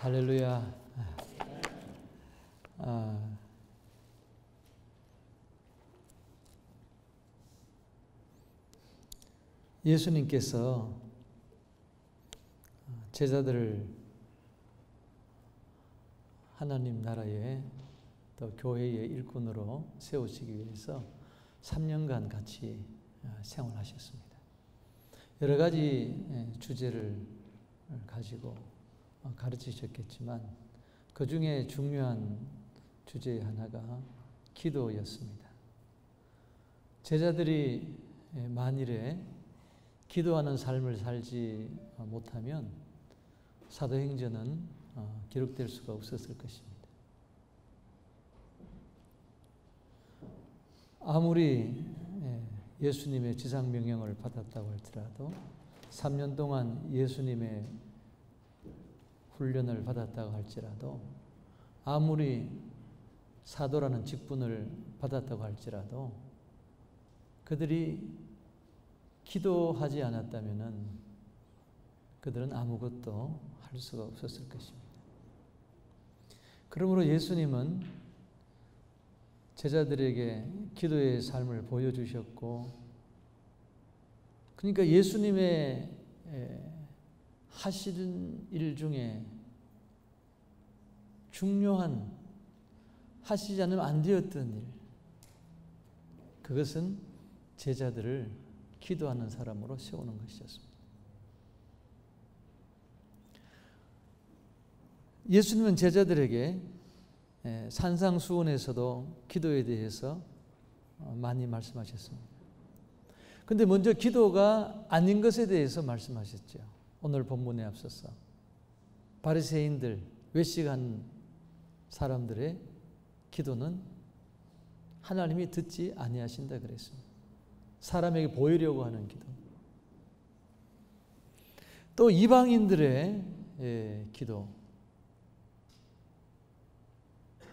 할렐루야. 예수님께서 제자들을 하나님 나라의 또 교회의 일꾼으로 세우시기 위해서 3년간 같이 생활하셨습니다. 여러 가지 주제를 가지고 가르치셨겠지만 그 중에 중요한 주제 하나가 기도였습니다. 제자들이 만일에 기도하는 삶을 살지 못하면 사도행전은 기록될 수가 없었을 것입니다. 아무리 예수님의 지상명령을 받았다고 할지라도 3년 동안 예수님의 훈련을 받았다고 할지라도 아무리 사도라는 직분을 받았다고 할지라도 그들이 기도하지 않았다면 그들은 아무것도 할 수가 없었을 것입니다. 그러므로 예수님은 제자들에게 기도의 삶을 보여주셨고, 그러니까 예수님의 하시는 일 중에 중요한, 하시지 않으면 안 되었던 일, 그것은 제자들을 기도하는 사람으로 세우는 것이었습니다. 예수님은 제자들에게 산상수훈에서도 기도에 대해서 많이 말씀하셨습니다. 그런데 먼저 기도가 아닌 것에 대해서 말씀하셨죠. 오늘 본문에 앞서서 바리새인들, 외식한 사람들의 기도는 하나님이 듣지 아니하신다 그랬습니다. 사람에게 보이려고 하는 기도. 또 이방인들의 기도.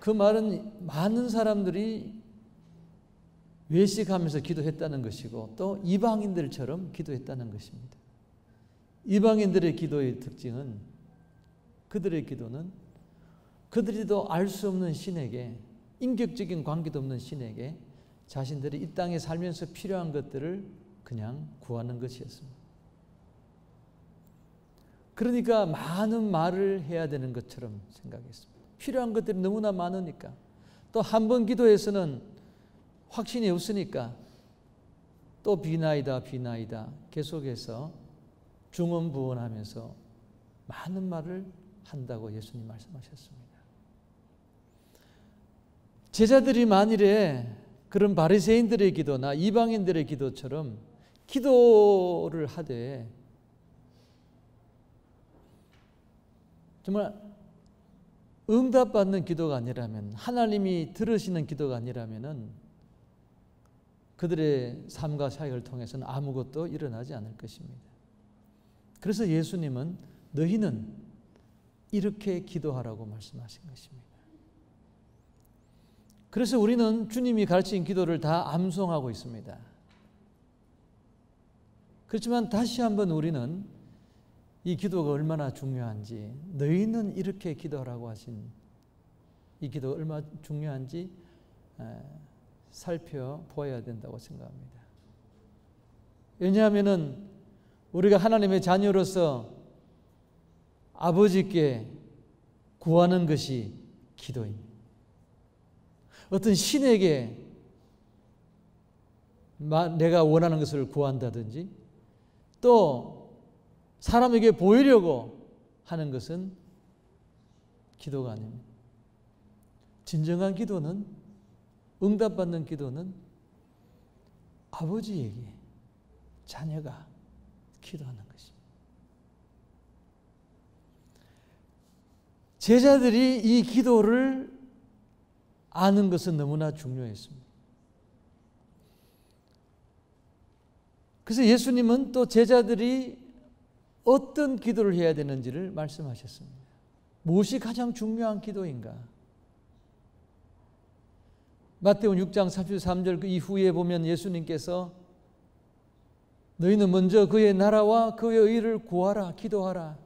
그 말은 많은 사람들이 외식하면서 기도했다는 것이고 또 이방인들처럼 기도했다는 것입니다. 이방인들의 기도의 특징은, 그들의 기도는 그들이도 알 수 없는 신에게, 인격적인 관계도 없는 신에게 자신들이 이 땅에 살면서 필요한 것들을 그냥 구하는 것이었습니다. 그러니까 많은 말을 해야 되는 것처럼 생각했습니다. 필요한 것들이 너무나 많으니까, 또 한 번 기도해서는 확신이 없으니까 또 비나이다 계속해서 중언부언하면서 많은 말을 한다고 예수님 말씀하셨습니다. 제자들이 만일에 그런 바리새인들의 기도나 이방인들의 기도처럼 기도를 하되 정말 응답받는 기도가 아니라면, 하나님이 들으시는 기도가 아니라면 그들의 삶과 사역을 통해서는 아무것도 일어나지 않을 것입니다. 그래서 예수님은 너희는 이렇게 기도하라고 말씀하신 것입니다. 그래서 우리는 주님이 가르친 기도를 다 암송하고 있습니다. 그렇지만 다시 한번 우리는 이 기도가 얼마나 중요한지, 너희는 이렇게 기도하라고 하신 이 기도가 얼마나 중요한지 살펴보아야 된다고 생각합니다. 왜냐하면 우리가 하나님의 자녀로서 아버지께 구하는 것이 기도입니다. 어떤 신에게 내가 원하는 것을 구한다든지 또 사람에게 보이려고 하는 것은 기도가 아닙니다. 진정한 기도는, 응답받는 기도는 아버지에게 자녀가 기도하는 것입니다. 제자들이 이 기도를 아는 것은 너무나 중요했습니다. 그래서 예수님은 또 제자들이 어떤 기도를 해야 되는지를 말씀하셨습니다. 무엇이 가장 중요한 기도인가? 마태복음 6장 33절 그 이후에 보면 예수님께서 너희는 먼저 그의 나라와 그의 의를 구하라, 기도하라.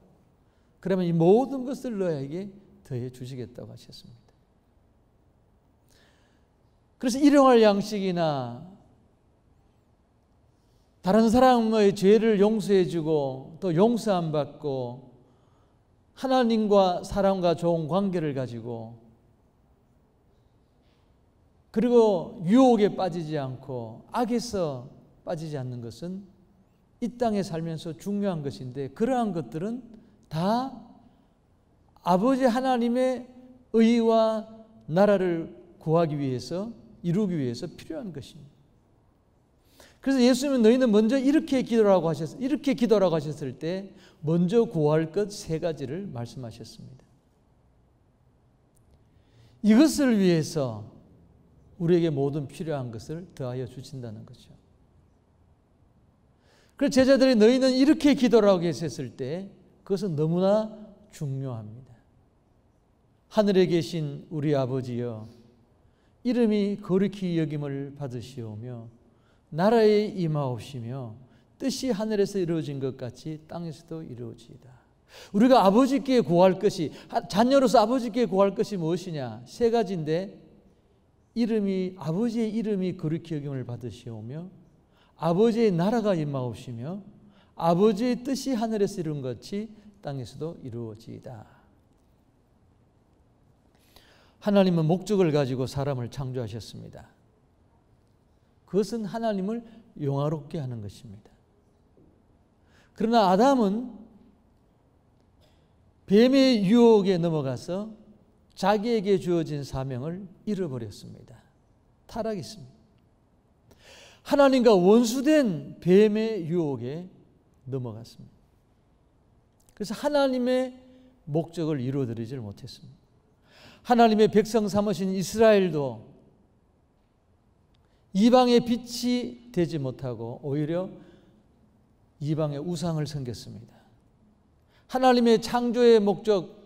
그러면 이 모든 것을 너에게 더해 주시겠다고 하셨습니다. 그래서 일용할 양식이나 다른 사람의 죄를 용서해 주고 또 용서 안 받고 하나님과 사람과 좋은 관계를 가지고 그리고 유혹에 빠지지 않고 악에서 빠지지 않는 것은 이 땅에 살면서 중요한 것인데, 그러한 것들은 다 아버지 하나님의 의와 나라를 구하기 위해서, 이루기 위해서 필요한 것입니다. 그래서 예수님은 너희는 먼저 이렇게 기도라고 하셨을 때 먼저 구할 것 세 가지를 말씀하셨습니다. 이것을 위해서 우리에게 모든 필요한 것을 더하여 주신다는 거죠. 그래서 제자들이 너희는 이렇게 기도라고 했을 때 그것은 너무나 중요합니다. 하늘에 계신 우리 아버지여, 이름이 거룩히 여김을 받으시오며 나라에 임하옵시며 뜻이 하늘에서 이루어진 것 같이 땅에서도 이루어지이다. 우리가 아버지께 구할 것이, 자녀로서 아버지께 구할 것이 무엇이냐? 세 가지인데, 아버지의 이름이 거룩히 여김을 받으시오며 아버지의 나라가 임하옵시며 아버지의 뜻이 하늘에서 이룬 것 같이 땅에서도 이루어지이다. 하나님은 목적을 가지고 사람을 창조하셨습니다. 그것은 하나님을 영화롭게 하는 것입니다. 그러나 아담은 뱀의 유혹에 넘어가서 자기에게 주어진 사명을 잃어버렸습니다. 타락했습니다. 하나님과 원수된 뱀의 유혹에 넘어갔습니다. 그래서 하나님의 목적을 이루어드리지 못했습니다. 하나님의 백성 삼으신 이스라엘도 이방의 빛이 되지 못하고 오히려 이방의 우상을 섬겼습니다. 하나님의 창조의 목적,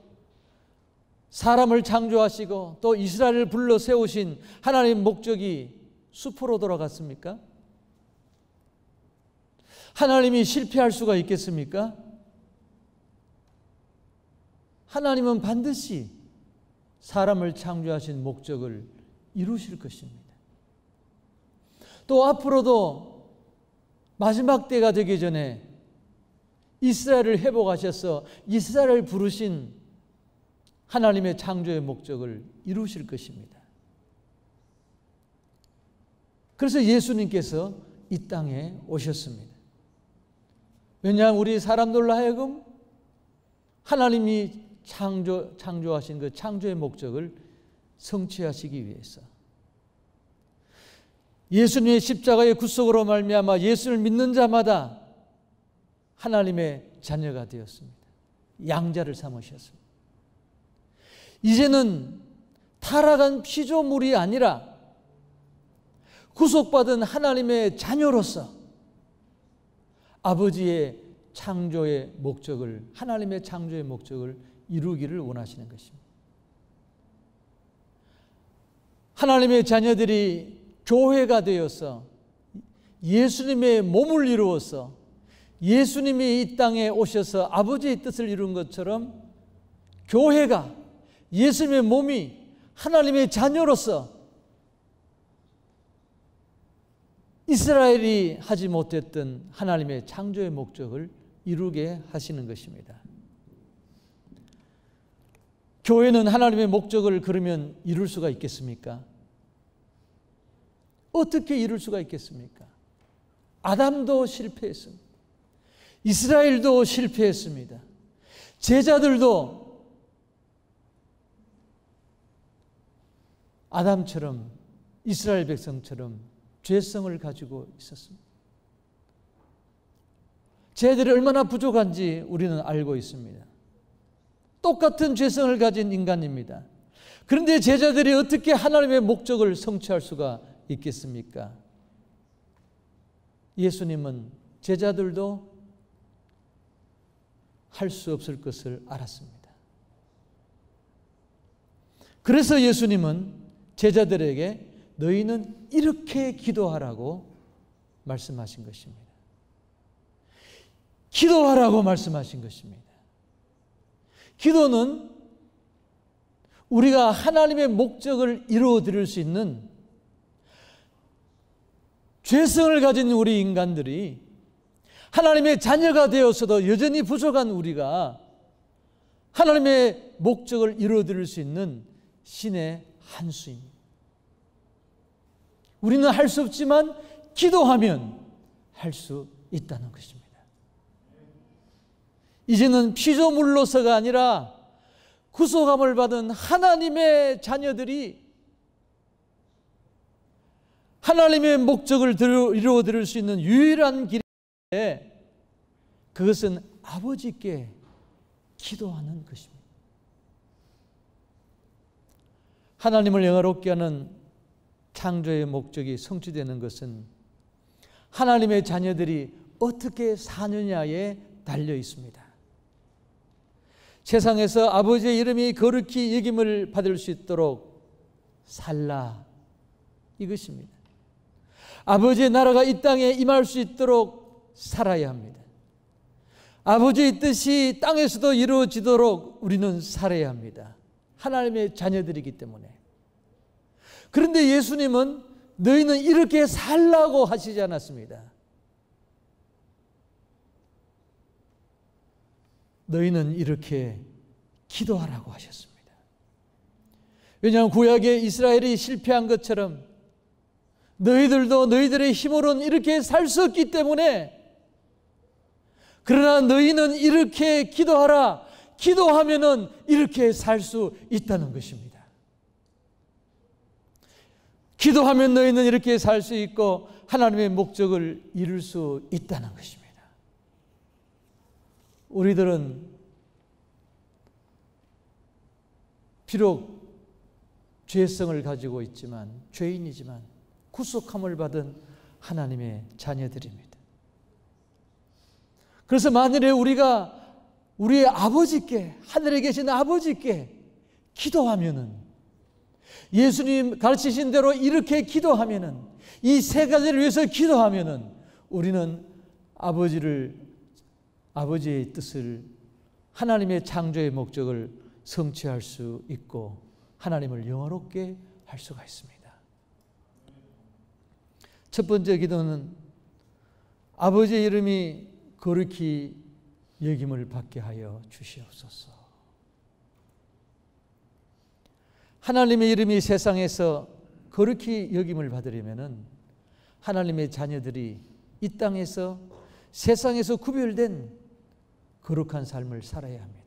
사람을 창조하시고 또 이스라엘을 불러 세우신 하나님의 목적이 숲으로 돌아갔습니까? 하나님이 실패할 수가 있겠습니까? 하나님은 반드시 사람을 창조하신 목적을 이루실 것입니다. 또 앞으로도 마지막 때가 되기 전에 이스라엘을 회복하셔서 이스라엘을 부르신 하나님의 창조의 목적을 이루실 것입니다. 그래서 예수님께서 이 땅에 오셨습니다. 왜냐하면 우리 사람들로 하여금 하나님이 창조하신 그 창조의 목적을 성취하시기 위해서, 예수님의 십자가의 구속으로 말미암아 예수를 믿는 자마다 하나님의 자녀가 되었습니다. 양자를 삼으셨습니다. 이제는 타락한 피조물이 아니라 구속받은 하나님의 자녀로서 아버지의 창조의 목적을, 하나님의 창조의 목적을 이루기를 원하시는 것입니다. 하나님의 자녀들이 교회가 되어서 예수님의 몸을 이루어서 예수님이 이 땅에 오셔서 아버지의 뜻을 이룬 것처럼 교회가, 예수님의 몸이 하나님의 자녀로서 이스라엘이 하지 못했던 하나님의 창조의 목적을 이루게 하시는 것입니다. 교회는 하나님의 목적을 그러면 이룰 수가 있겠습니까? 어떻게 이룰 수가 있겠습니까? 아담도 실패했습니다. 이스라엘도 실패했습니다. 제자들도 아담처럼, 이스라엘 백성처럼 죄성을 가지고 있었습니다. 쟤들이 얼마나 부족한지 우리는 알고 있습니다. 똑같은 죄성을 가진 인간입니다. 그런데 제자들이 어떻게 하나님의 목적을 성취할 수가 있겠습니까? 예수님은 제자들도 할 수 없을 것을 알았습니다. 그래서 예수님은 제자들에게 너희는 이렇게 기도하라고 말씀하신 것입니다. 기도하라고 말씀하신 것입니다. 기도는 우리가 하나님의 목적을 이루어 드릴 수 있는, 죄성을 가진 우리 인간들이 하나님의 자녀가 되어서도 여전히 부족한 우리가 하나님의 목적을 이루어 드릴 수 있는 신의 한 수입니다. 우리는 할 수 없지만 기도하면 할 수 있다는 것입니다. 이제는 피조물로서가 아니라 구속함을 받은 하나님의 자녀들이 하나님의 목적을 이루어 드릴 수 있는 유일한 길인데, 그것은 아버지께 기도하는 것입니다. 하나님을 영화롭게 하는 창조의 목적이 성취되는 것은 하나님의 자녀들이 어떻게 사느냐에 달려 있습니다. 세상에서 아버지의 이름이 거룩히 여김을 받을 수 있도록 살라, 이것입니다. 아버지의 나라가 이 땅에 임할 수 있도록 살아야 합니다. 아버지의 뜻이 땅에서도 이루어지도록 우리는 살아야 합니다. 하나님의 자녀들이기 때문에. 그런데 예수님은 너희는 이렇게 살라고 하시지 않았습니다. 너희는 이렇게 기도하라고 하셨습니다. 왜냐하면 구약의 이스라엘이 실패한 것처럼 너희들도 너희들의 힘으로는 이렇게 살 수 없기 때문에, 그러나 너희는 이렇게 기도하라. 기도하면은 이렇게 살 수 있다는 것입니다. 기도하면 너희는 이렇게 살 수 있고 하나님의 목적을 이룰 수 있다는 것입니다. 우리들은 비록 죄성을 가지고 있지만, 죄인이지만 구속함을 받은 하나님의 자녀들입니다. 그래서 만일에 우리가 우리의 아버지께, 하늘에 계신 아버지께 기도하면은, 예수님 가르치신 대로 이렇게 기도하면은, 이 세 가지를 위해서 기도하면은 우리는 아버지의 뜻을, 하나님의 창조의 목적을 성취할 수 있고 하나님을 영화롭게 할 수가 있습니다. 첫 번째 기도는 아버지의 이름이 거룩히 여김을 받게 하여 주시옵소서. 하나님의 이름이 세상에서 거룩히 여김을 받으려면 하나님의 자녀들이 이 땅에서, 세상에서 구별된 거룩한 삶을 살아야 합니다.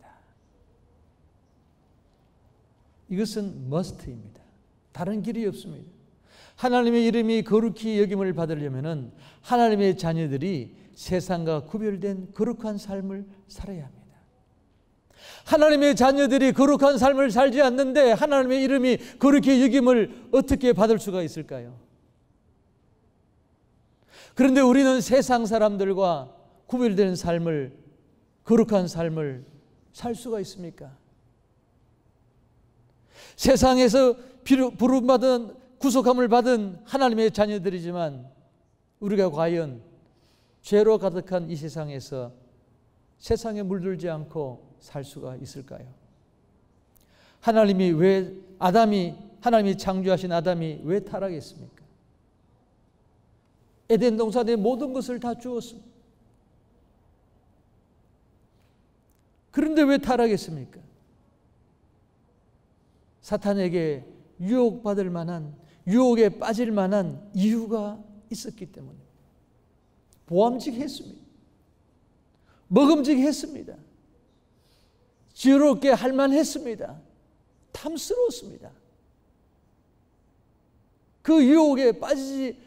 이것은 must입니다. 다른 길이 없습니다. 하나님의 이름이 거룩히 여김을 받으려면 하나님의 자녀들이 세상과 구별된 거룩한 삶을 살아야 합니다. 하나님의 자녀들이 거룩한 삶을 살지 않는데 하나님의 이름이 거룩히 여김을 어떻게 받을 수가 있을까요? 그런데 우리는 세상 사람들과 구별된 삶을, 거룩한 삶을 살 수가 있습니까? 세상에서 부름받은, 구속함을 받은 하나님의 자녀들이지만 우리가 과연 죄로 가득한 이 세상에서 세상에 물들지 않고 살 수가 있을까요? 하나님이 창조하신 아담이 왜 타락했습니까? 에덴 동산의 모든 것을 다 주었습니다. 그런데 왜 타락했습니까? 사탄에게 유혹받을 만한, 유혹에 빠질 만한 이유가 있었기 때문에 보암직했습니다. 먹음직했습니다. 지혜롭게 할만했습니다. 탐스러웠습니다. 그 유혹에 빠지지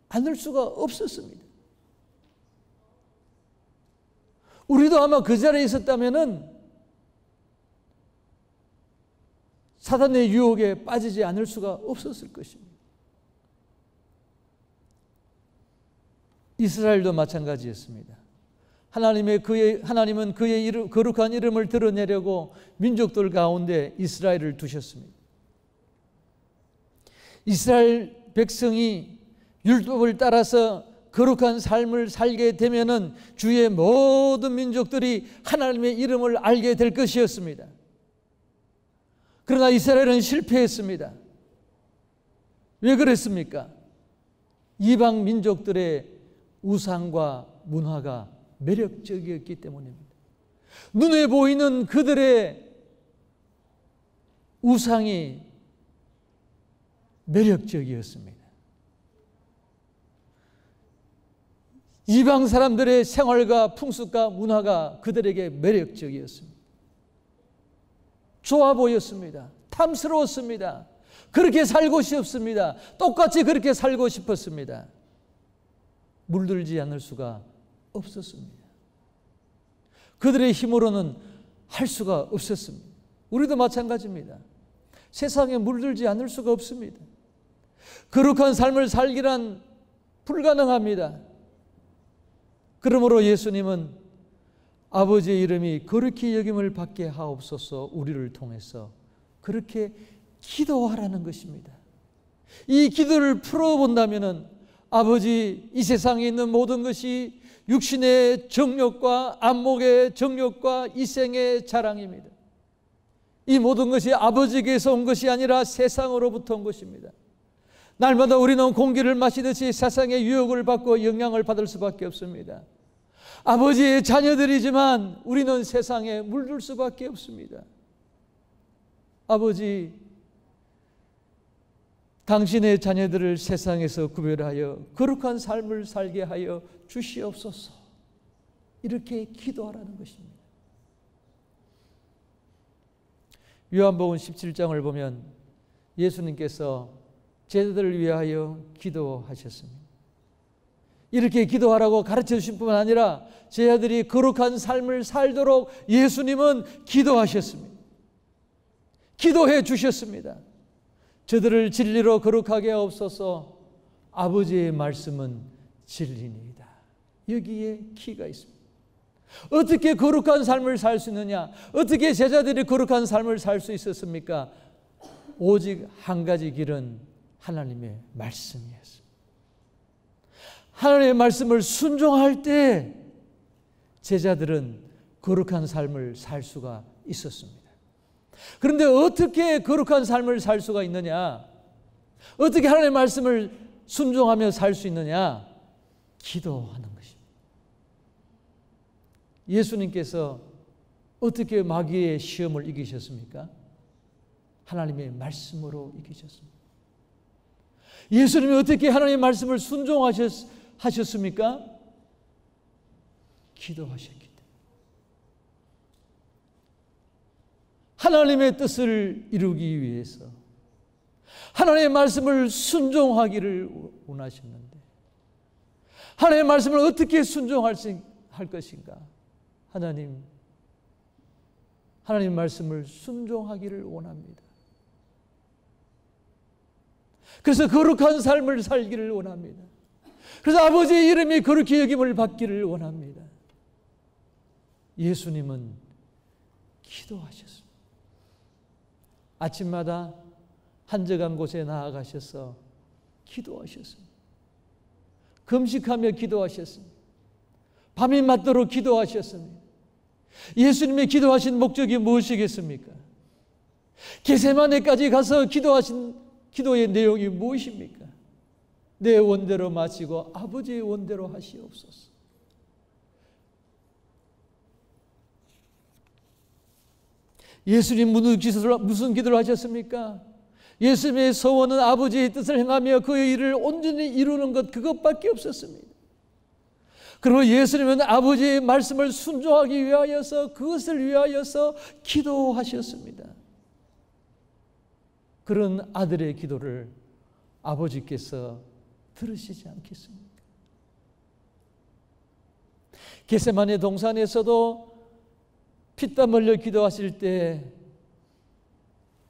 않을 수가 없었습니다. 우리도 아마 그 자리에 있었다면은 사탄의 유혹에 빠지지 않을 수가 없었을 것입니다. 이스라엘도 마찬가지였습니다. 하나님은 그의 거룩한 이름을 드러내려고 민족들 가운데 이스라엘을 두셨습니다. 이스라엘 백성이 율법을 따라서 거룩한 삶을 살게 되면은 주의 모든 민족들이 하나님의 이름을 알게 될 것이었습니다. 그러나 이스라엘은 실패했습니다. 왜 그랬습니까? 이방 민족들의 우상과 문화가 매력적이었기 때문입니다. 눈에 보이는 그들의 우상이 매력적이었습니다. 이방 사람들의 생활과 풍습과 문화가 그들에게 매력적이었습니다. 좋아 보였습니다. 탐스러웠습니다. 그렇게 살고 싶습니다. 똑같이 그렇게 살고 싶었습니다. 물들지 않을 수가 없었습니다. 그들의 힘으로는 할 수가 없었습니다. 우리도 마찬가지입니다. 세상에 물들지 않을 수가 없습니다. 거룩한 삶을 살기란 불가능합니다. 그러므로 예수님은 아버지의 이름이 거룩히 여김을 받게 하옵소서 우리를 통해서 그렇게 기도하라는 것입니다. 이 기도를 풀어본다면 아버지, 이 세상에 있는 모든 것이 육신의 정욕과 안목의 정욕과 이생의 자랑입니다. 이 모든 것이 아버지께서 온 것이 아니라 세상으로부터 온 것입니다. 날마다 우리는 공기를 마시듯이 세상의 유혹을 받고 영향을 받을 수밖에 없습니다. 아버지의 자녀들이지만 우리는 세상에 물들 수밖에 없습니다. 아버지, 당신의 자녀들을 세상에서 구별하여 거룩한 삶을 살게 하여 주시옵소서. 이렇게 기도하라는 것입니다. 요한복음 17장을 보면 예수님께서 제자들을 위하여 기도하셨습니다. 이렇게 기도하라고 가르쳐 주신 뿐만 아니라 제자들이 거룩한 삶을 살도록 예수님은 기도하셨습니다. 기도해 주셨습니다. 저들을 진리로 거룩하게 하옵소서. 아버지의 말씀은 진리니이다. 여기에 키가 있습니다. 어떻게 거룩한 삶을 살 수 있느냐? 어떻게 제자들이 거룩한 삶을 살 수 있었습니까? 오직 한 가지 길은 하나님의 말씀이었습니다. 하나님의 말씀을 순종할 때 제자들은 거룩한 삶을 살 수가 있었습니다. 그런데 어떻게 거룩한 삶을 살 수가 있느냐? 어떻게 하나님의 말씀을 순종하며 살 수 있느냐? 기도하는 것입니다. 예수님께서 어떻게 마귀의 시험을 이기셨습니까? 하나님의 말씀으로 이기셨습니다. 예수님이 어떻게 하나님의 말씀을 순종하셨습니까? 기도하셨기 때문에. 하나님의 뜻을 이루기 위해서 하나님의 말씀을 순종하기를 원하셨는데 하나님의 말씀을 어떻게 순종할 것인가? 하나님 말씀을 순종하기를 원합니다. 그래서 거룩한 삶을 살기를 원합니다. 그래서 아버지의 이름이 거룩히 여김을 받기를 원합니다. 예수님은 기도하셨습니다. 아침마다 한적한 곳에 나아가셔서 기도하셨습니다. 금식하며 기도하셨습니다. 밤이 맞도록 기도하셨습니다. 예수님의 기도하신 목적이 무엇이겠습니까? 겟세마네까지 가서 기도하신 기도의 내용이 무엇입니까? 내 원대로 마치고 아버지의 원대로 하시옵소서. 예수님 무슨 기도를 하셨습니까? 예수님의 소원은 아버지의 뜻을 행하며 그의 일을 온전히 이루는 것, 그것밖에 없었습니다. 그리고 예수님은 아버지의 말씀을 순종하기 위하여서, 그것을 위하여서 기도하셨습니다. 그런 아들의 기도를 아버지께서 들으시지 않겠습니까? 겟세마네 동산에서도 피땀 흘려 기도하실 때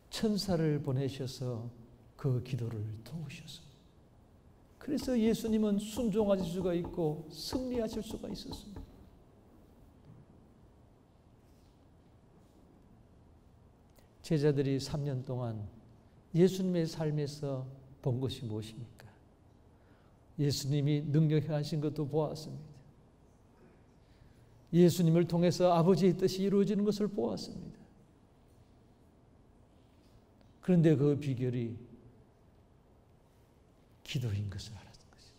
천사를 보내셔서 그 기도를 도우셨습니다. 그래서 예수님은 순종하실 수가 있고 승리하실 수가 있었습니다. 제자들이 3년 동안 예수님의 삶에서 본 것이 무엇입니까? 예수님이 능력 행하신 것도 보았습니다. 예수님을 통해서 아버지의 뜻이 이루어지는 것을 보았습니다. 그런데 그 비결이 기도인 것을 알았던 것이죠.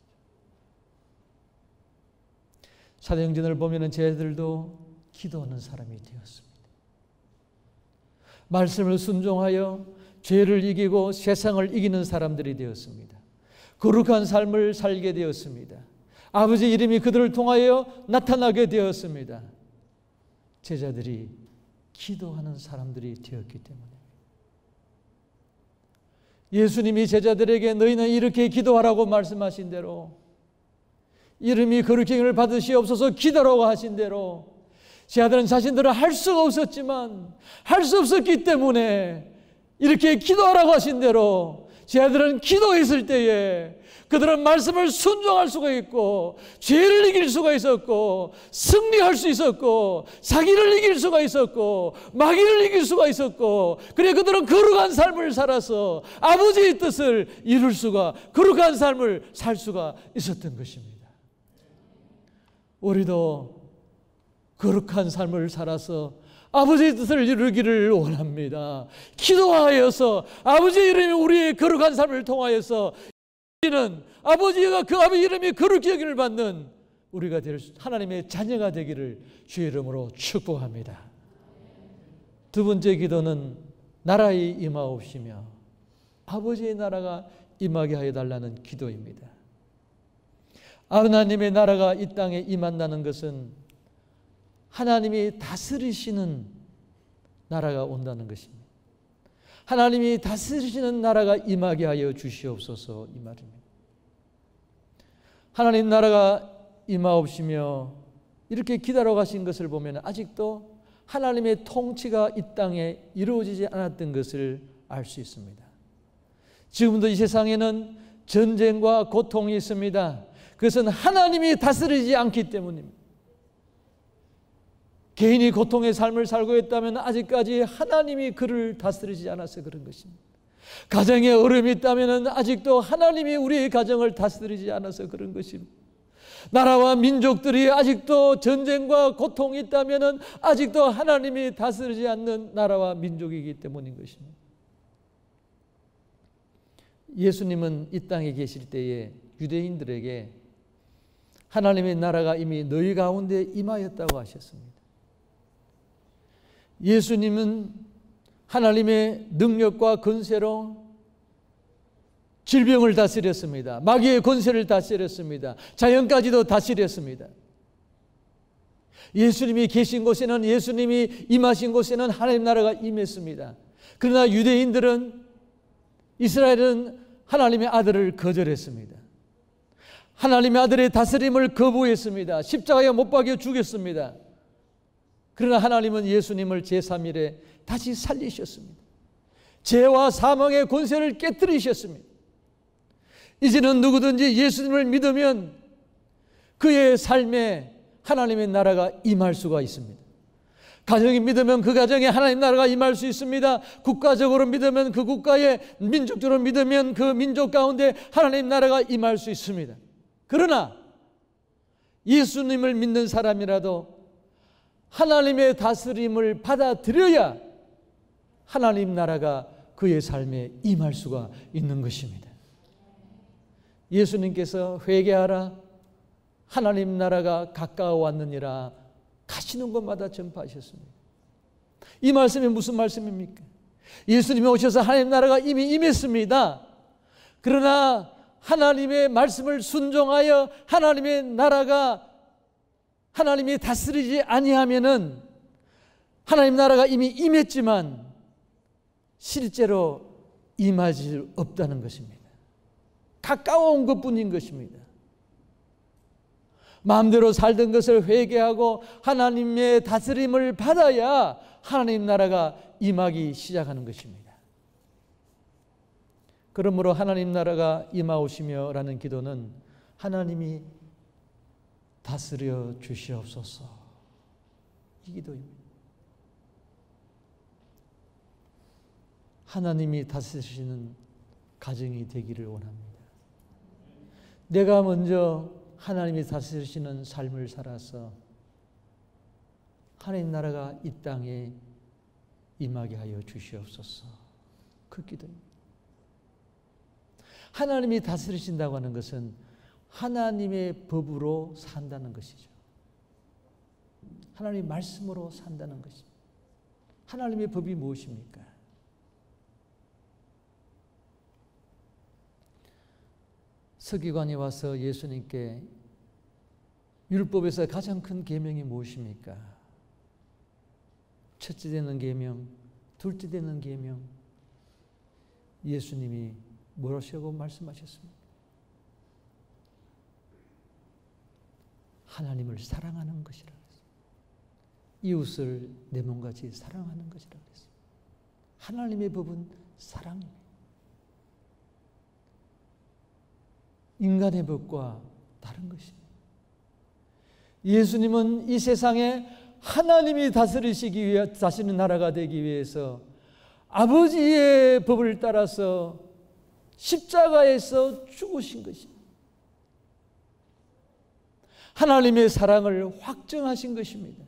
사도행전을 보면 제자들도 기도하는 사람이 되었습니다. 말씀을 순종하여 죄를 이기고 세상을 이기는 사람들이 되었습니다. 거룩한 삶을 살게 되었습니다. 아버지 이름이 그들을 통하여 나타나게 되었습니다. 제자들이 기도하는 사람들이 되었기 때문에 예수님이 제자들에게 너희는 이렇게 기도하라고 말씀하신 대로 이름이 거룩히 여김을 받으시옵소서 기도라고 하신 대로 제자들은 자신들은 할 수가 없었지만 할 수 없었기 때문에 이렇게 기도하라고 하신 대로 제자들은 기도했을 때에 그들은 말씀을 순종할 수가 있고 죄를 이길 수가 있었고 승리할 수 있었고 사기를 이길 수가 있었고 마귀를 이길 수가 있었고 그래 그들은 거룩한 삶을 살아서 아버지의 뜻을 이룰 수가 거룩한 삶을 살 수가 있었던 것입니다. 우리도 거룩한 삶을 살아서 아버지의 뜻을 이루기를 원합니다. 기도하여서 아버지의 이름이 우리의 거룩한 삶을 통하여서 우리는 아버지가 그 아버지 이름이 거룩히 여김을 받는 우리가 될 하나님의 자녀가 되기를 주의 이름으로 축복합니다. 두 번째 기도는 나라의 임하옵시며 아버지의 나라가 임하게 하여 달라는 기도입니다. 하나님의 나라가 이 땅에 임한다는 것은 하나님이 다스리시는 나라가 온다는 것입니다. 하나님이 다스리시는 나라가 임하게 하여 주시옵소서 이 말입니다. 하나님 나라가 임하옵시며 이렇게 기다려 가신 것을 보면 아직도 하나님의 통치가 이 땅에 이루어지지 않았던 것을 알 수 있습니다. 지금도 이 세상에는 전쟁과 고통이 있습니다. 그것은 하나님이 다스리지 않기 때문입니다. 개인이 고통의 삶을 살고 있다면 아직까지 하나님이 그를 다스리지 않아서 그런 것입니다. 가정에 어려움이 있다면 아직도 하나님이 우리의 가정을 다스리지 않아서 그런 것입니다. 나라와 민족들이 아직도 전쟁과 고통이 있다면 아직도 하나님이 다스리지 않는 나라와 민족이기 때문인 것입니다. 예수님은 이 땅에 계실 때에 유대인들에게 하나님의 나라가 이미 너희 가운데 임하였다고 하셨습니다. 예수님은 하나님의 능력과 권세로 질병을 다스렸습니다. 마귀의 권세를 다스렸습니다. 자연까지도 다스렸습니다. 예수님이 계신 곳에는 예수님이 임하신 곳에는 하나님 나라가 임했습니다. 그러나 유대인들은 이스라엘은 하나님의 아들을 거절했습니다. 하나님의 아들의 다스림을 거부했습니다. 십자가에 못 박여 죽였습니다. 그러나 하나님은 예수님을 제3일에 다시 살리셨습니다. 죄와 사망의 권세를 깨뜨리셨습니다. 이제는 누구든지 예수님을 믿으면 그의 삶에 하나님의 나라가 임할 수가 있습니다. 가정이 믿으면 그 가정에 하나님 나라가 임할 수 있습니다. 국가적으로 믿으면 그 국가에, 민족적으로 믿으면 그 민족 가운데 하나님 나라가 임할 수 있습니다. 그러나 예수님을 믿는 사람이라도 하나님의 다스림을 받아들여야 하나님 나라가 그의 삶에 임할 수가 있는 것입니다. 예수님께서 회개하라 하나님 나라가 가까워 왔느니라 가시는 곳마다 전파하셨습니다. 이 말씀이 무슨 말씀입니까? 예수님이 오셔서 하나님 나라가 이미 임했습니다. 그러나 하나님의 말씀을 순종하여 하나님의 나라가 하나님이 다스리지 아니하면은 하나님 나라가 이미 임했지만 실제로 임하지 수 없다는 것입니다. 가까워온 것뿐인 것입니다. 마음대로 살던 것을 회개하고 하나님의 다스림을 받아야 하나님 나라가 임하기 시작하는 것입니다. 그러므로 하나님 나라가 임하오시며 라는 기도는 하나님이 다스려 주시옵소서 이 기도입니다. 하나님이 다스리시는 가정이 되기를 원합니다. 내가 먼저 하나님이 다스리시는 삶을 살아서 하나님 나라가 이 땅에 임하게 하여 주시옵소서. 그 기도입니다. 하나님이 다스리신다고 하는 것은 하나님의 법으로 산다는 것이죠. 하나님의 말씀으로 산다는 것입니다. 하나님의 법이 무엇입니까? 서기관이 와서 예수님께 율법에서 가장 큰 계명이 무엇입니까? 첫째 되는 계명, 둘째 되는 계명. 예수님이 무엇이라고 말씀하셨습니까? 하나님을 사랑하는 것이라고 했습니다. 이웃을 내 몸같이 사랑하는 것이라고 했습니다. 하나님의 법은 사랑입니다. 인간의 법과 다른 것입니다. 예수님은 이 세상에 하나님이 다스리시기 위해 다시는 나라가 되기 위해서 아버지의 법을 따라서 십자가에서 죽으신 것입니다. 하나님의 사랑을 확증하신 것입니다.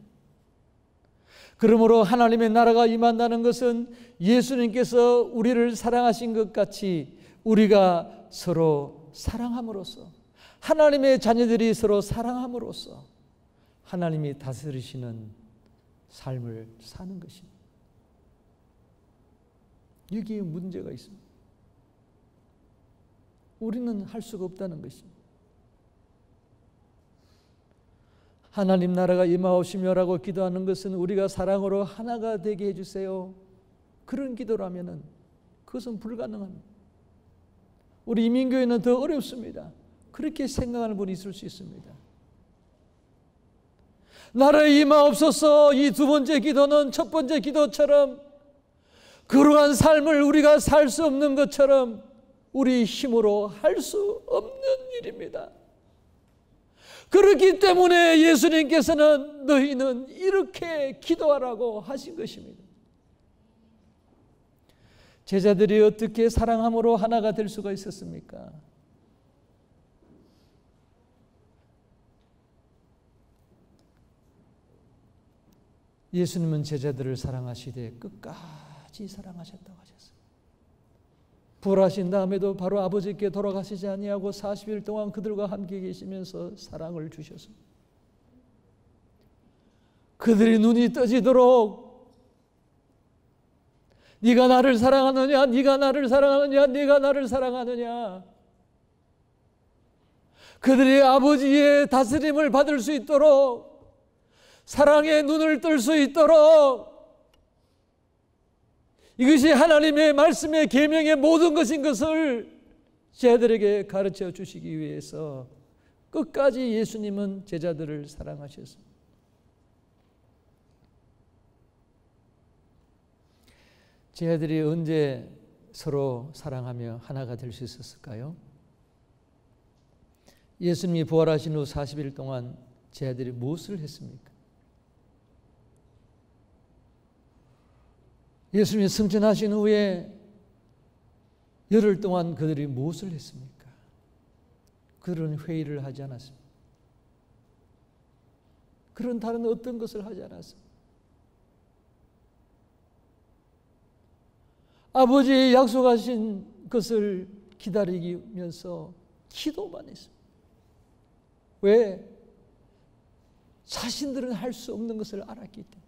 그러므로 하나님의 나라가 임한다는 것은 예수님께서 우리를 사랑하신 것 같이 우리가 서로 사랑함으로써, 하나님의 자녀들이 서로 사랑함으로써 하나님이 다스리시는 삶을 사는 것입니다. 여기에 문제가 있습니다. 우리는 할 수가 없다는 것입니다. 하나님 나라가 임하옵시며라고 기도하는 것은 우리가 사랑으로 하나가 되게 해주세요. 그런 기도라면 그것은 불가능합니다. 우리 이민교회는 더 어렵습니다. 그렇게 생각하는 분이 있을 수 있습니다. 나라에 임하옵소서, 이 두 번째 기도는 첫 번째 기도처럼 그러한 삶을 우리가 살 수 없는 것처럼 우리 힘으로 할 수 없는 일입니다. 그렇기 때문에 예수님께서는 너희는 이렇게 기도하라고 하신 것입니다. 제자들이 어떻게 사랑함으로 하나가 될 수가 있었습니까? 예수님은 제자들을 사랑하시되 끝까지 사랑하셨다고 하셨어요. 부활하신 다음에도 바로 아버지께 돌아가시지 아니하고 40일 동안 그들과 함께 계시면서 사랑을 주셨습니다. 그들이 눈이 떠지도록 네가 나를 사랑하느냐, 네가 나를 사랑하느냐, 네가 나를 사랑하느냐, 그들이 아버지의 다스림을 받을 수 있도록, 사랑의 눈을 뜰 수 있도록, 이것이 하나님의 말씀의 계명의 모든 것인 것을 제자들에게 가르쳐 주시기 위해서 끝까지 예수님은 제자들을 사랑하셨습니다. 제자들이 언제 서로 사랑하며 하나가 될 수 있었을까요? 예수님이 부활하신 후 40일 동안 제자들이 무엇을 했습니까? 예수님이 승천하신 후에 열흘 동안 그들이 무엇을 했습니까? 그런 회의를 하지 않았습니다. 그런 다른 어떤 것을 하지 않았습니다. 아버지의 약속하신 것을 기다리면서 기도만 했습니다. 왜? 자신들은 할 수 없는 것을 알았기 때문에,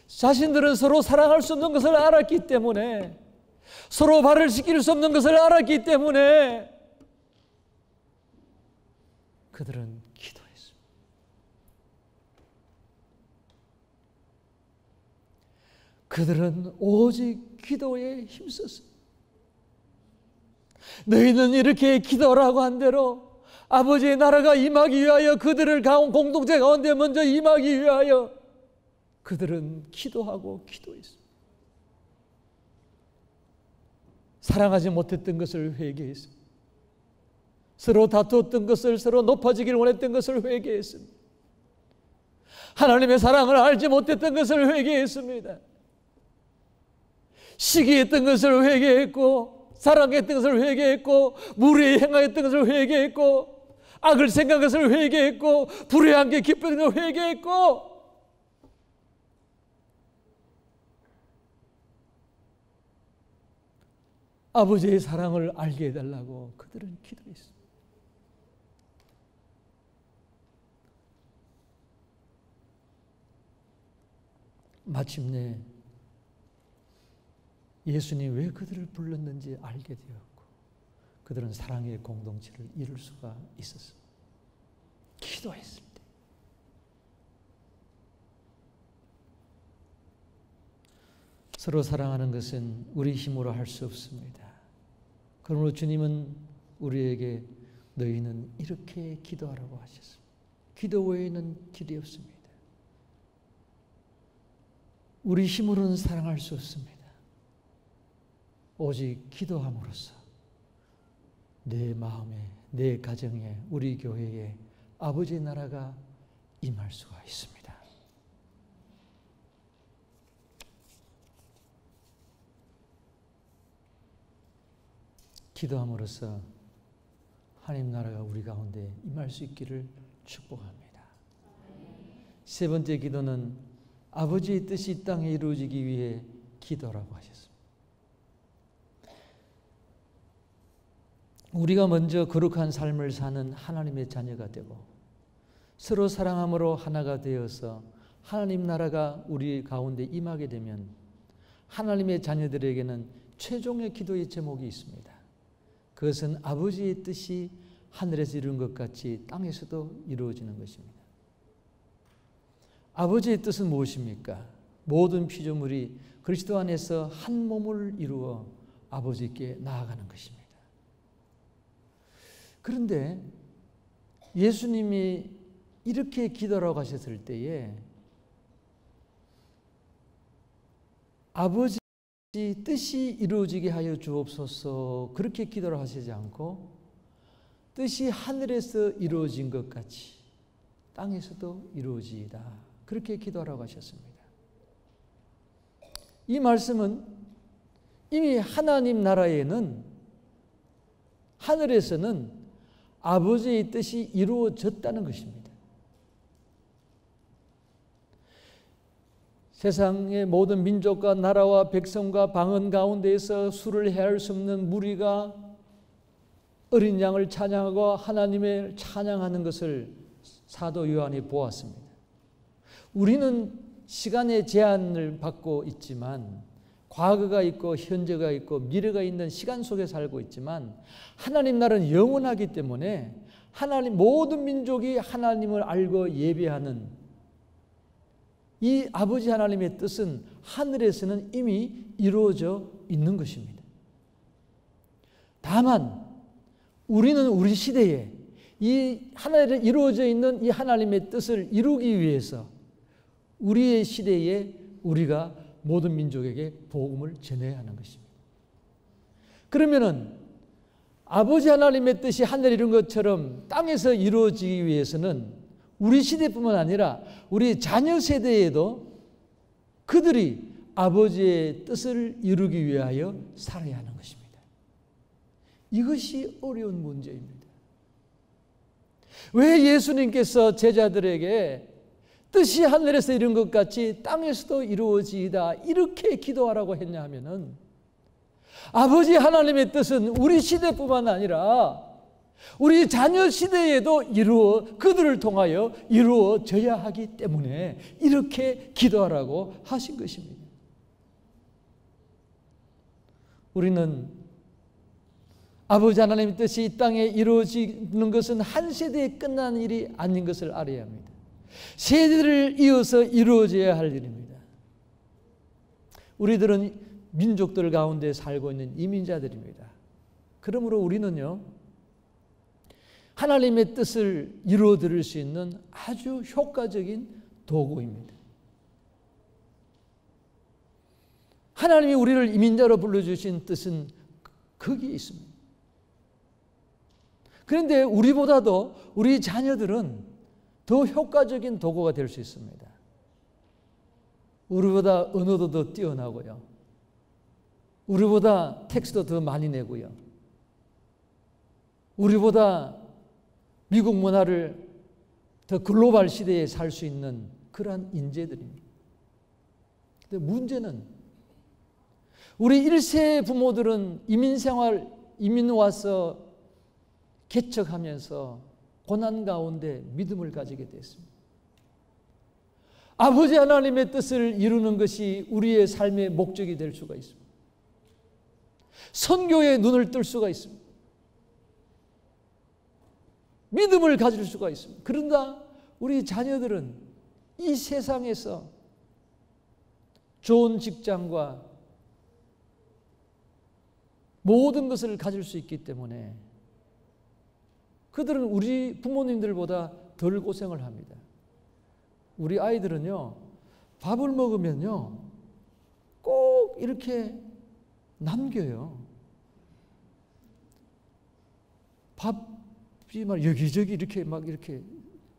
자신들은 서로 사랑할 수 없는 것을 알았기 때문에, 서로 발을 씻길 수 없는 것을 알았기 때문에 그들은 기도했습니다. 그들은 오직 기도에 힘썼습니다. 너희는 이렇게 기도라고 한 대로 아버지의 나라가 임하기 위하여, 그들을 공동체 가운데 먼저 임하기 위하여 그들은 기도하고 기도했습니다. 사랑하지 못했던 것을 회개했습니다. 서로 다투었던 것을, 서로 높아지길 원했던 것을 회개했습니다. 하나님의 사랑을 알지 못했던 것을 회개했습니다. 시기했던 것을 회개했고, 사랑했던 것을 회개했고, 무례히 행하였던 것을 회개했고, 악을 생각한 것을 회개했고, 불의한 게 기쁜 것을 회개했고, 아버지의 사랑을 알게 해달라고 그들은 기도했습니다. 마침내 예수님이 왜 그들을 불렀는지 알게 되었고 그들은 사랑의 공동체를 이룰 수가 있었습니다. 기도했을 때. 서로 사랑하는 것은 우리 힘으로 할 수 없습니다. 그러므로 주님은 우리에게 너희는 이렇게 기도하라고 하셨습니다. 기도 외에는 길이 없습니다. 우리 힘으로는 사랑할 수 없습니다. 오직 기도함으로써 내 마음에, 내 가정에, 우리 교회에 아버지의 나라가 임할 수가 있습니다. 기도함으로써 하나님 나라가 우리 가운데 임할 수 있기를 축복합니다. 세 번째 기도는 아버지의 뜻이 이 땅에 이루어지기 위해 기도라고 하셨습니다. 우리가 먼저 거룩한 삶을 사는 하나님의 자녀가 되고 서로 사랑함으로 하나가 되어서 하나님 나라가 우리 가운데 임하게 되면 하나님의 자녀들에게는 최종의 기도의 제목이 있습니다. 그것은 아버지의 뜻이 하늘에서 이룬 것 같이 땅에서도 이루어지는 것입니다. 아버지의 뜻은 무엇입니까? 모든 피조물이 그리스도 안에서 한 몸을 이루어 아버지께 나아가는 것입니다. 그런데 예수님이 이렇게 기도라고 하셨을 때에 아버지 뜻이 이루어지게 하여 주옵소서 그렇게 기도를 하시지 않고 뜻이 하늘에서 이루어진 것 같이 땅에서도 이루어지이다 그렇게 기도하라고 하셨습니다. 이 말씀은 이미 하나님 나라에는 하늘에서는 아버지의 뜻이 이루어졌다는 것입니다. 세상의 모든 민족과 나라와 백성과 방언 가운데에서 수를 헤아릴 수 없는 무리가 어린 양을 찬양하고 하나님을 찬양하는 것을 사도 요한이 보았습니다. 우리는 시간의 제한을 받고 있지만 과거가 있고 현재가 있고 미래가 있는 시간 속에 살고 있지만 하나님 나라는 영원하기 때문에 하나님 모든 민족이 하나님을 알고 예배하는 이 아버지 하나님의 뜻은 하늘에서는 이미 이루어져 있는 것입니다. 다만 우리는 우리 시대에 이 하늘에 이루어져 있는 이 하나님의 뜻을 이루기 위해서 우리의 시대에 우리가 모든 민족에게 복음을 전해야 하는 것입니다. 그러면은 아버지 하나님의 뜻이 하늘에 이룬 것처럼 땅에서 이루어지기 위해서는 우리 시대뿐만 아니라 우리 자녀 세대에도 그들이 아버지의 뜻을 이루기 위하여 살아야 하는 것입니다. 이것이 어려운 문제입니다. 왜 예수님께서 제자들에게 뜻이 하늘에서 이룬 것 같이 땅에서도 이루어지이다 이렇게 기도하라고 했냐 하면은 아버지 하나님의 뜻은 우리 시대뿐만 아니라 우리 자녀 시대에도 그들을 통하여 이루어져야 하기 때문에 이렇게 기도하라고 하신 것입니다. 우리는 아버지 하나님의 뜻이 이 땅에 이루어지는 것은 한 세대에 끝나는 일이 아닌 것을 알아야 합니다. 세대를 이어서 이루어져야 할 일입니다. 우리들은 민족들 가운데 살고 있는 이민자들입니다. 그러므로 우리는요, 하나님의 뜻을 이루어 드릴 수 있는 아주 효과적인 도구입니다. 하나님이 우리를 이민자로 불러주신 뜻은 거기에 있습니다. 그런데 우리보다도 우리 자녀들은 더 효과적인 도구가 될 수 있습니다. 우리보다 언어도 더 뛰어나고요. 우리보다 텍스도 더 많이 내고요. 우리보다 미국 문화를 더 글로벌 시대에 살 수 있는 그러한 인재들입니다. 근데 문제는 우리 1세 부모들은 이민 와서 개척하면서 고난 가운데 믿음을 가지게 됐습니다. 아버지 하나님의 뜻을 이루는 것이 우리의 삶의 목적이 될 수가 있습니다. 선교에 눈을 뜰 수가 있습니다. 믿음을 가질 수가 있습니다. 그러나 우리 자녀들은 이 세상에서 좋은 직장과 모든 것을 가질 수 있기 때문에 그들은 우리 부모님들보다 덜 고생을 합니다. 우리 아이들은요, 밥을 먹으면요, 꼭 이렇게 남겨요. 밥이 막 여기저기 이렇게 막 이렇게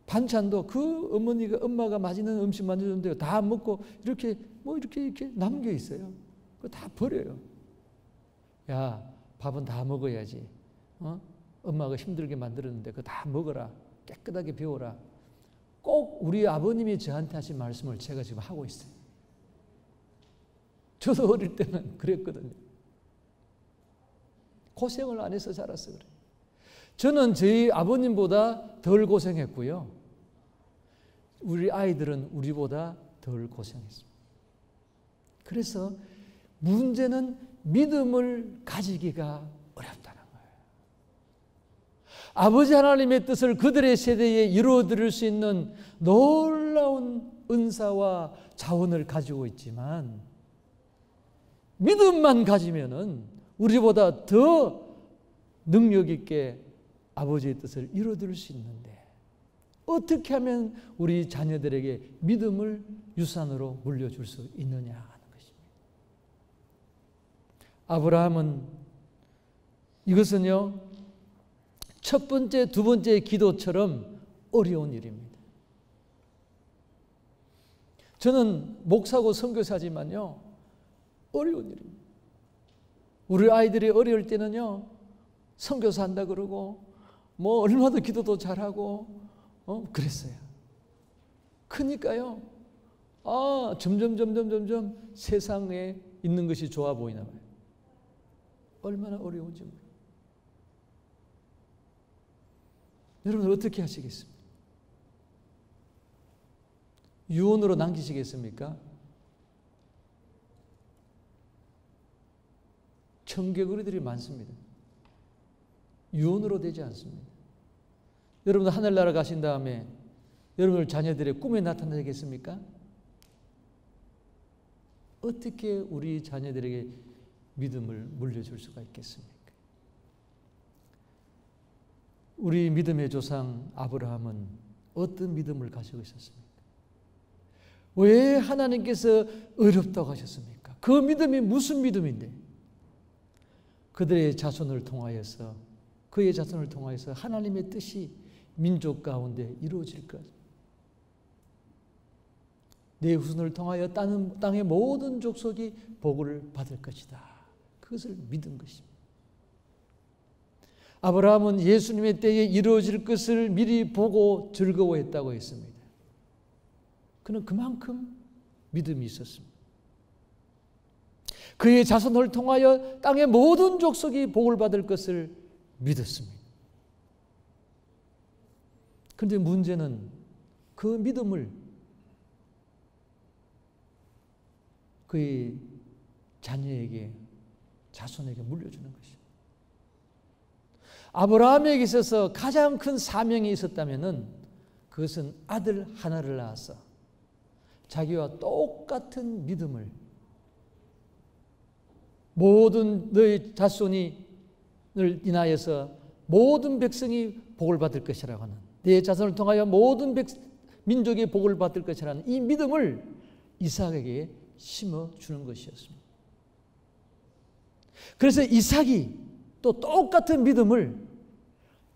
반찬도 그 엄마가 맛있는 음식 만들었는데 다 안 먹고 이렇게 뭐 이렇게 남겨 있어요. 그거 다 버려요. 야, 밥은 다 먹어야지. 엄마가 힘들게 만들었는데 그거 다 먹어라. 깨끗하게 비워라. 꼭 우리 아버님이 저한테 하신 말씀을 제가 지금 하고 있어요. 저도 어릴 때는 그랬거든요. 고생을 안 해서 자라서 그래요. 저는 저희 아버님보다 덜 고생했고요. 우리 아이들은 우리보다 덜 고생했습니다. 그래서 문제는 믿음을 가지기가 어렵다는 거예요. 아버지 하나님의 뜻을 그들의 세대에 이루어드릴 수 있는 놀라운 은사와 자원을 가지고 있지만 믿음만 가지면은 우리보다 더 능력 있게 아버지의 뜻을 이루어드릴 수 있는데 어떻게 하면 우리 자녀들에게 믿음을 유산으로 물려줄 수 있느냐 하는 것입니다. 아브라함은 이것은요, 첫 번째, 두 번째 기도처럼 어려운 일입니다. 저는 목사고 선교사지만요, 어려운 일입니다. 우리 아이들이 어려울 때는요, 선교사 한다 그러고 뭐 얼마나 기도도 잘하고 그랬어요. 그러니까요, 점점 세상에 있는 것이 좋아 보이나 봐요. 얼마나 어려운지 모르겠어요. 여러분 어떻게 하시겠습니까? 유언으로 남기시겠습니까? 청개구리들이 많습니다. 유언으로 되지 않습니다. 여러분 하늘나라 가신 다음에 여러분 자녀들의 꿈에 나타나겠습니까? 어떻게 우리 자녀들에게 믿음을 물려줄 수가 있겠습니까? 우리 믿음의 조상 아브라함은 어떤 믿음을 가지고 있었습니까? 왜 하나님께서 어렵다고 하셨습니까? 그 믿음이 무슨 믿음인데? 그의 자손을 통하여서 하나님의 뜻이 민족 가운데 이루어질 것. 내 후손을 통하여 땅의 모든 족속이 복을 받을 것이다. 그것을 믿은 것입니다. 아브라함은 예수님의 때에 이루어질 것을 미리 보고 즐거워했다고 했습니다. 그는 그만큼 믿음이 있었습니다. 그의 자손을 통하여 땅의 모든 족속이 복을 받을 것을 믿었습니다. 그런데 문제는 그 믿음을 그의 자녀에게, 자손에게 물려주는 것입니다. 아브라함에게 있어서 가장 큰 사명이 있었다면 그것은 아들 하나를 낳아서 자기와 똑같은 믿음을 모든 너의 자손을 인하여서 모든 백성이 복을 받을 것이라고 하는, 내 자손을 통하여 모든 민족이 복을 받을 것이라는 이 믿음을 이삭에게 심어주는 것이었습니다. 그래서 이삭이 또 똑같은 믿음을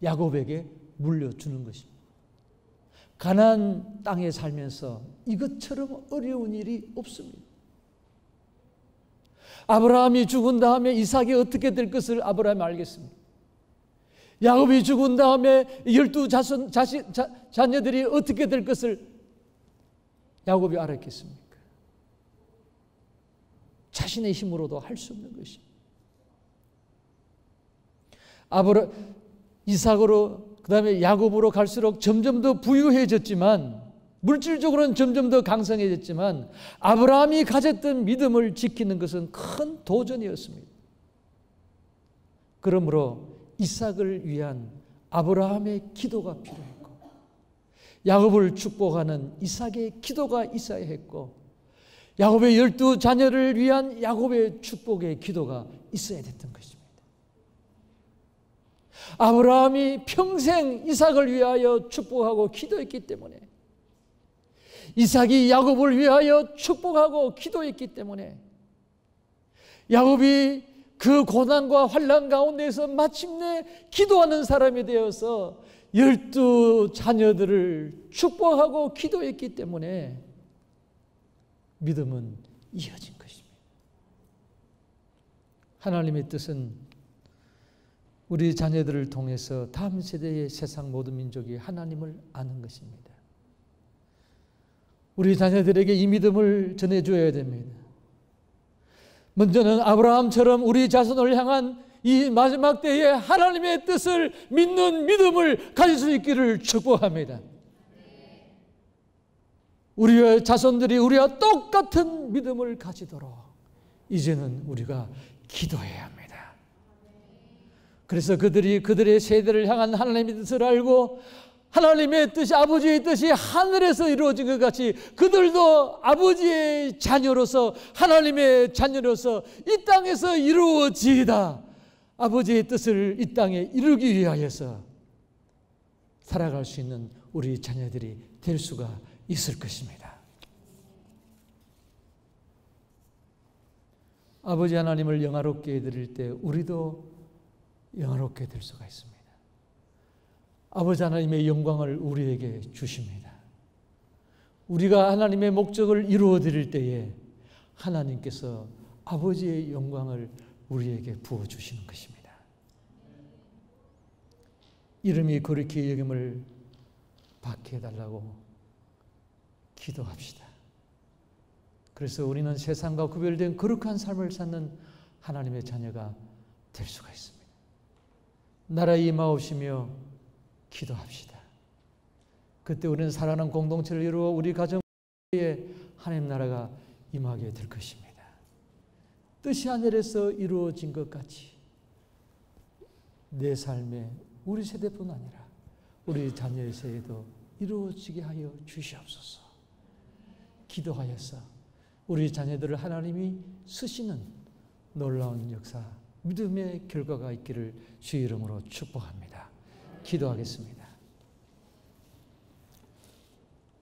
야곱에게 물려주는 것입니다. 가나안 땅에 살면서 이것처럼 어려운 일이 없습니다. 아브라함이 죽은 다음에 이삭이 어떻게 될 것을 아브라함이 알겠습니다. 야곱이 죽은 다음에 12 자녀들이 어떻게 될 것을 야곱이 알았겠습니까? 자신의 힘으로도 할 수 없는 것입니다. 이삭으로 그 다음에 야곱으로 갈수록 점점 더 부유해졌지만, 물질적으로는 점점 더 강성해졌지만, 아브라함이 가졌던 믿음을 지키는 것은 큰 도전이었습니다. 그러므로 이삭을 위한 아브라함의 기도가 필요했고, 야곱을 축복하는 이삭의 기도가 있어야 했고, 야곱의 12자녀를 위한 야곱의 축복의 기도가 있어야 됐던 것입니다. 아브라함이 평생 이삭을 위하여 축복하고 기도했기 때문에, 이삭이 야곱을 위하여 축복하고 기도했기 때문에, 야곱이 그 고난과 환난 가운데서 마침내 기도하는 사람이 되어서 12자녀들을 축복하고 기도했기 때문에 믿음은 이어진 것입니다. 하나님의 뜻은 우리 자녀들을 통해서 다음 세대의 세상 모든 민족이 하나님을 아는 것입니다. 우리 자녀들에게 이 믿음을 전해줘야 됩니다. 먼저는 아브라함처럼 우리 자손을 향한 이 마지막 때에 하나님의 뜻을 믿는 믿음을 가질 수 있기를 축복합니다. 우리의 자손들이 우리와 똑같은 믿음을 가지도록 이제는 우리가 기도해야 합니다. 그래서 그들의 세대를 향한 하나님의 뜻을 알고, 하나님의 뜻이, 아버지의 뜻이 하늘에서 이루어진 것 같이 그들도 아버지의 자녀로서, 하나님의 자녀로서 이 땅에서 이루어지이다, 아버지의 뜻을 이 땅에 이루기 위하여서 살아갈 수 있는 우리 자녀들이 될 수가 있을 것입니다. 아버지 하나님을 영화롭게 해드릴 때 우리도 영화롭게 될 수가 있습니다. 아버지 하나님의 영광을 우리에게 주십니다. 우리가 하나님의 목적을 이루어 드릴 때에 하나님께서 아버지의 영광을 우리에게 부어주시는 것입니다. 이름이 거룩히 여김을 받게 해달라고 기도합시다. 그래서 우리는 세상과 구별된 거룩한 삶을 사는 하나님의 자녀가 될 수가 있습니다. 나라에 임하옵시며 기도합시다. 그때 우리는 살아난 공동체를 이루어 우리 가정에 하나님 나라가 임하게 될 것입니다. 뜻이 하늘에서 이루어진 것 같이 내 삶에 우리 세대뿐 아니라 우리 자녀의 세대도 이루어지게 하여 주시옵소서. 기도하여서 우리 자녀들을 하나님이 쓰시는 놀라운 역사, 믿음의 결과가 있기를 주의 이름으로 축복합니다. 기도하겠습니다.